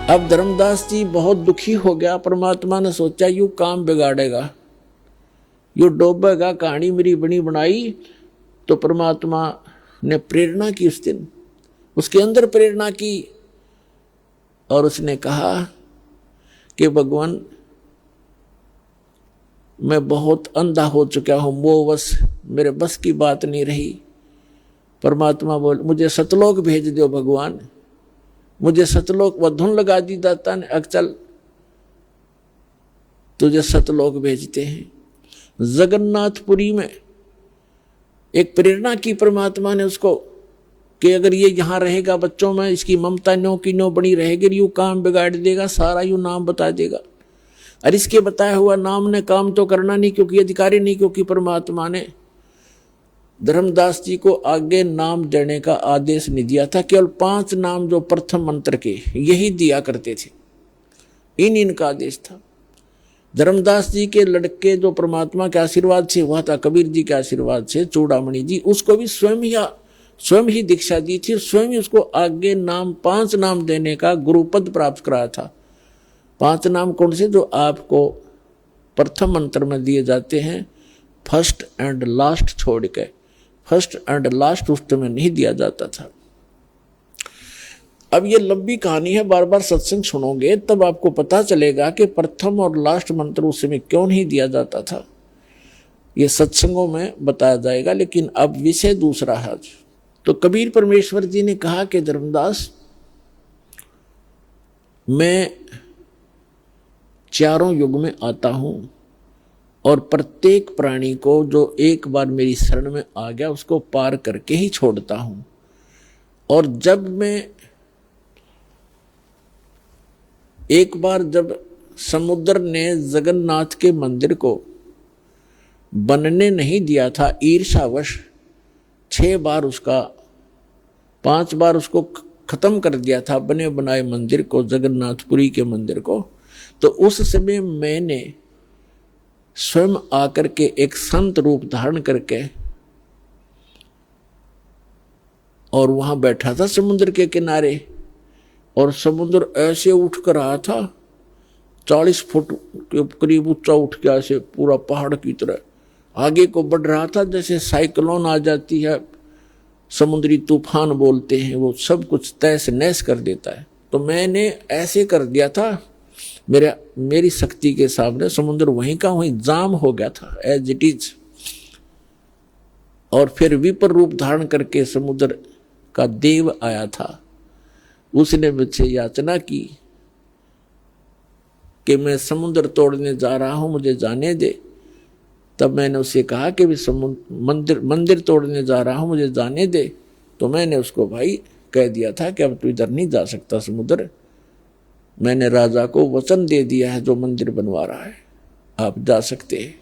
अब धर्मदास जी बहुत दुखी हो गया। परमात्मा ने सोचा यू काम बिगाड़ेगा, यू डोबेगा, कहानी मेरी बनी बनाई। तो परमात्मा ने प्रेरणा की उस दिन, उसके अंदर प्रेरणा की और उसने कहा कि भगवान मैं बहुत अंधा हो चुका हूं, वो बस मेरे बस की बात नहीं रही। परमात्मा बोल मुझे सतलोक भेज दो भगवान, मुझे सतलोक, वह धुन लगा दी दाता ने, अक्चल तुझे सतलोक भेजते हैं। जगन्नाथपुरी में एक प्रेरणा की परमात्मा ने उसको कि अगर ये यहाँ रहेगा बच्चों में, इसकी ममता नो की नो बनी रहेगी, यू काम बिगाड़ देगा, सारा यू नाम बता देगा। और इसके बताया हुआ नाम ने काम तो करना नहीं, क्योंकि अधिकारी नहीं, क्योंकि परमात्मा ने धर्मदास जी को आगे नाम देने का आदेश नहीं दिया था। केवल 5 नाम जो प्रथम मंत्र के यही दिया करते थे, इनका आदेश था। धर्मदास जी के लड़के जो परमात्मा के आशीर्वाद से हुआ था, कबीर जी के आशीर्वाद से, चूड़ामणि जी, उसको भी स्वयं ही दीक्षा दी थी, स्वयं ही उसको आगे नाम 5 नाम देने का गुरुपद प्राप्त कराया था। 5 नाम कौन से? जो आपको प्रथम मंत्र में दिए जाते हैं, फर्स्ट एंड लास्ट छोड़ के। फर्स्ट एंड लास्ट उस में नहीं दिया जाता था। अब ये लंबी कहानी है, बार बार सत्संग सुनोगे तब आपको पता चलेगा कि प्रथम और लास्ट मंत्र उस समय क्यों नहीं दिया जाता था। ये सत्संगों में बताया जाएगा, लेकिन अब विषय दूसरा है। तो कबीर परमेश्वर जी ने कहा कि धर्मदास, मैं चारों युग में आता हूं और प्रत्येक प्राणी को जो एक बार मेरी शरण में आ गया उसको पार करके ही छोड़ता हूं। और जब मैं एक बार जब समुद्र ने जगन्नाथ के मंदिर को बनने नहीं दिया था, ईर्ष्यावश 6 बार उसका 5 बार उसको खत्म कर दिया था, बने बनाए मंदिर को, जगन्नाथपुरी के मंदिर को। तो उस समय मैंने स्वयं आकर के एक संत रूप धारण करके और वहां बैठा था समुद्र के किनारे, और समुद्र ऐसे उठ कर रहा था, 40 फुट के करीब ऊंचा उठ के ऐसे पूरा पहाड़ की तरह आगे को बढ़ रहा था। जैसे साइक्लोन आ जाती है, समुद्री तूफान बोलते हैं, वो सब कुछ तहस नहस कर देता है। तो मैंने ऐसे कर दिया था, मेरी शक्ति के सामने समुद्र वहीं का वहीं जाम हो गया था, एज इट इज। और फिर विपर रूप धारण करके समुद्र का देव आया था, उसने मुझसे याचना की कि मैं समुद्र तोड़ने जा रहा हूं, मुझे जाने दे। तब मैंने उसे कहा कि भी मंदिर तोड़ने जा रहा हूं, मुझे जाने दे। तो मैंने उसको भाई कह दिया था कि अब तू इधर नहीं जा सकता समुद्र, मैंने राजा को वचन दे दिया है जो मंदिर बनवा रहा है, आप जा सकते हैं।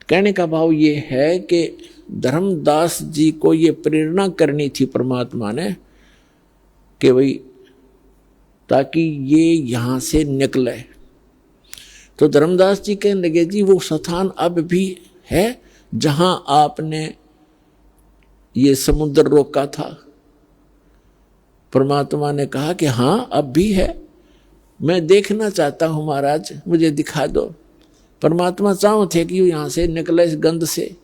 कहने का भाव ये है कि धर्मदास जी को ये प्रेरणा करनी थी परमात्मा ने कि भाई ताकि ये यहां से निकले। तो धर्मदास जी कहने लगे जी वो स्थान अब भी है जहां आपने ये समुद्र रोका था। परमात्मा ने कहा कि हाँ अब भी है, मैं देखना चाहता हूं महाराज, मुझे दिखा दो। परमात्मा चाहो थे कि यहां से निकले इस गंध से।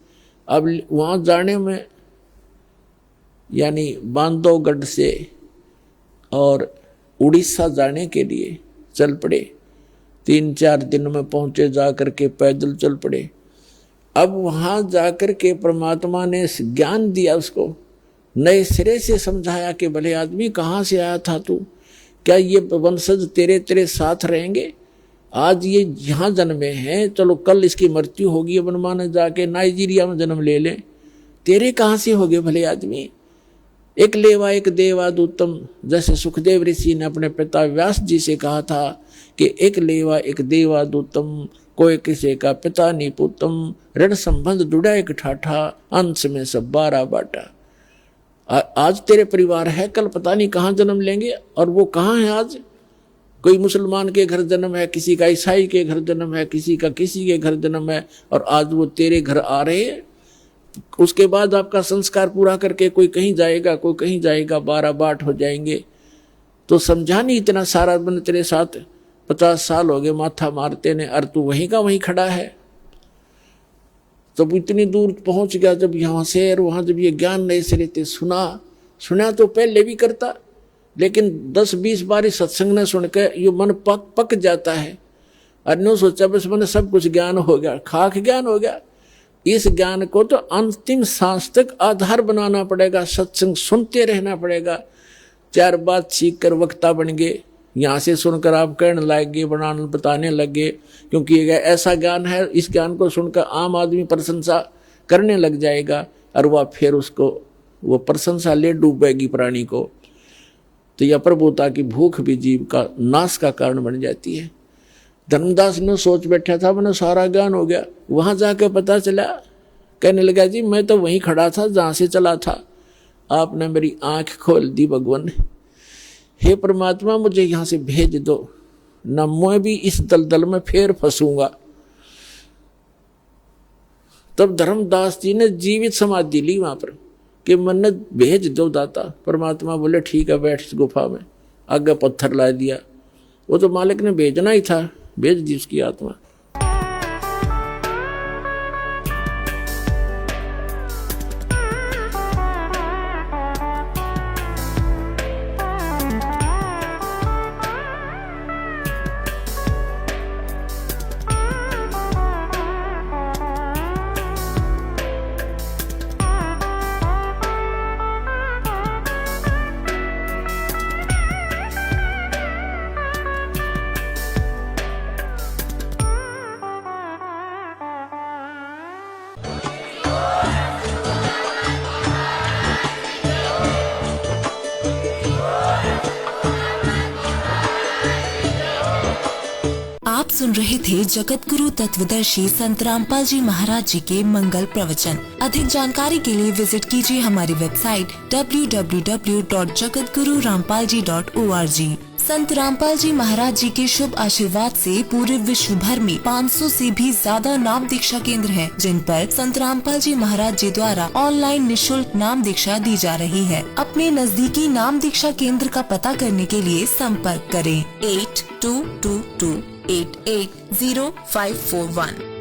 अब वहां जाने में यानी बांधवगढ़ से और उड़ीसा जाने के लिए चल पड़े, 3-4 दिन में पहुंचे, जाकर के पैदल चल पड़े। अब वहां जाकर के परमात्मा ने ज्ञान दिया, उसको नए सिरे से समझाया कि भले आदमी कहाँ से आया था तू, क्या ये वंशज तेरे साथ रहेंगे? आज ये यहाँ जन्मे हैं, चलो कल इसकी मृत्यु होगी, बनमाने जाके नाइजीरिया में जन्म ले लें, तेरे कहाँ से हो गए भले आदमी? एक लेवा एक देवादूतम, जैसे सुखदेव ऋषि ने अपने पिता व्यास जी से कहा था कि एक लेवा एक देवादूतम, कोई किसी का पिता नहीं पुतम, ऋण संबंध जुड़ा एक ठाठा, अंश में सब 12 बाटा। आज तेरे परिवार है, कल पता नहीं कहाँ जन्म लेंगे। और वो कहाँ है आज? कोई मुसलमान के घर जन्म है, किसी का ईसाई के घर जन्म है, किसी का किसी के घर जन्म है, और आज वो तेरे घर आ रहे हैं। उसके बाद आपका संस्कार पूरा करके कोई कहीं जाएगा, कोई कहीं जाएगा, 12 बाट हो जाएंगे। तो समझा नहीं इतना सारा मैंने तेरे साथ 50 साल हो गए माथा मारते ने, और तू वहीं का वहीं खड़ा है। तब इतनी दूर पहुंच गया जब यहाँ से, और वहां जब ये ज्ञान नए सिरे से सुना तो पहले भी करता, लेकिन 10-20 बार इस सत्संग ने सुनकर ये मन पक जाता है। और नो सोचा बस मैंने सब कुछ ज्ञान हो गया, खाक ज्ञान हो गया। इस ज्ञान को तो अंतिम सांस तक आधार बनाना पड़ेगा, सत्संग सुनते रहना पड़ेगा। 4 बात सीख कर वक्ता बन गए, यहाँ से सुनकर आप कहने लगे, बताने लगे, क्योंकि ये ऐसा ज्ञान है, इस ज्ञान को सुनकर आम आदमी प्रशंसा करने लग जाएगा, और वह फिर उसको वो प्रशंसा ले डूबेगी प्राणी को। तो यह प्रभुता की भूख भी जीव का नाश का कारण बन जाती है। धर्मदास ने सोच बैठा था मैंने सारा ज्ञान हो गया, वहां जाकर पता चला, कहने लगा जी मैं तो वहीं खड़ा था जहां से चला था, आपने मेरी आंख खोल दी भगवान। हे परमात्मा मुझे यहाँ से भेज दो, न मैं भी इस दलदल में फिर फंसूंगा। तब धर्मदास जी ने जीवित समाधि ली वहां पर कि मन भेज दो दाता। परमात्मा बोले ठीक है बैठ इस गुफा में, आगे पत्थर ला दिया। वो तो मालिक ने भेजना ही था, भेज दी उसकी आत्मा। आप सुन रहे थे जगत गुरु तत्वदर्शी संत रामपाल जी महाराज जी के मंगल प्रवचन। अधिक जानकारी के लिए विजिट कीजिए हमारी वेबसाइट www.jagatgururampalji.org। संत रामपाल जी महाराज जी के शुभ आशीर्वाद से पूरे विश्व भर में 500 से भी ज्यादा नाम दीक्षा केंद्र हैं, जिन पर संत रामपाल जी महाराज जी द्वारा ऑनलाइन निशुल्क नाम दीक्षा दी जा रही है। अपने नजदीकी नाम दीक्षा केंद्र का पता करने के लिए संपर्क करें 8222880541।